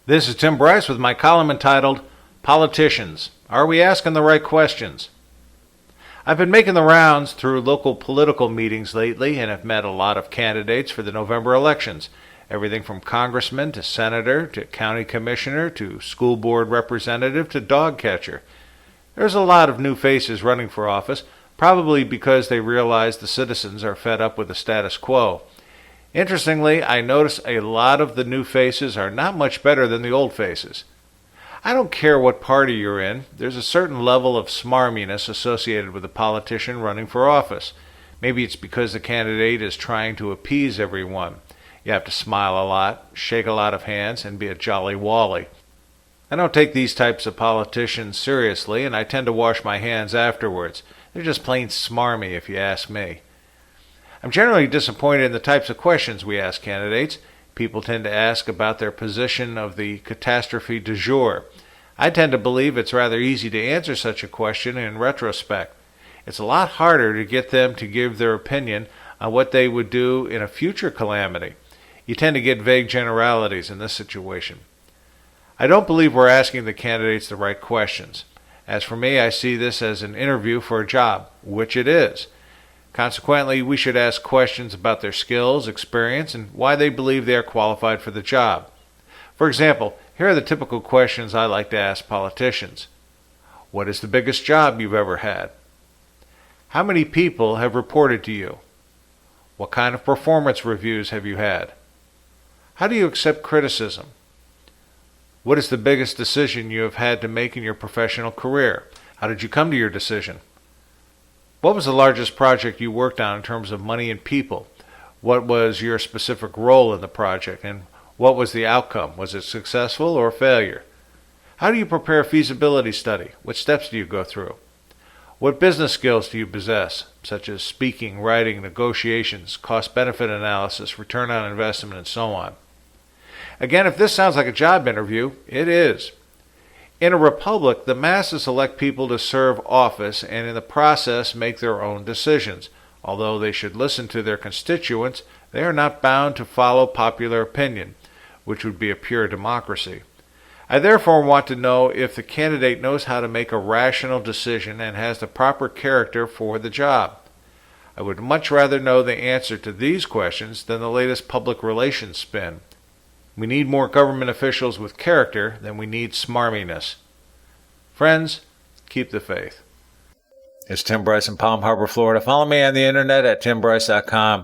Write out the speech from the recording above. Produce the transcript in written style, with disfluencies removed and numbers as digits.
This is Tim Bryce with my column entitled, Politicians, Are We Asking the Right Questions? I've been making the rounds through local political meetings lately and have met a lot of candidates for the November elections. Everything from congressman to senator to county commissioner to school board representative to dog catcher. There's a lot of new faces running for office, probably because they realize the citizens are fed up with the status quo. Interestingly, I notice a lot of the new faces are not much better than the old faces. I don't care what party you're in, there's a certain level of smarminess associated with a politician running for office. Maybe it's because the candidate is trying to appease everyone. You have to smile a lot, shake a lot of hands, and be a jolly Wally. I don't take these types of politicians seriously, and I tend to wash my hands afterwards. They're just plain smarmy, if you ask me. I'm generally disappointed in the types of questions we ask candidates. People tend to ask about their position of the catastrophe du jour. I tend to believe it's rather easy to answer such a question in retrospect. It's a lot harder to get them to give their opinion on what they would do in a future calamity. You tend to get vague generalities in this situation. I don't believe we're asking the candidates the right questions. As for me, I see this as an interview for a job, which it is. Consequently, we should ask questions about their skills, experience, and why they believe they are qualified for the job. For example, here are the typical questions I like to ask politicians. What is the biggest job you've ever had? How many people have reported to you? What kind of performance reviews have you had? How do you accept criticism? What is the biggest decision you have had to make in your professional career? How did you come to your decision? What was the largest project you worked on in terms of money and people? What was your specific role in the project, and what was the outcome? Was it successful or failure? How do you prepare a feasibility study? What steps do you go through? What business skills do you possess, such as speaking, writing, negotiations, cost-benefit analysis, return on investment, and so on? Again, if this sounds like a job interview, it is. In a republic, the masses elect people to serve office and in the process make their own decisions. Although they should listen to their constituents, they are not bound to follow popular opinion, which would be a pure democracy. I therefore want to know if the candidate knows how to make a rational decision and has the proper character for the job. I would much rather know the answer to these questions than the latest public relations spin. We need more government officials with character than we need smarminess. Friends, keep the faith. It's Tim Bryce in Palm Harbor, Florida. Follow me on the internet at timbryce.com.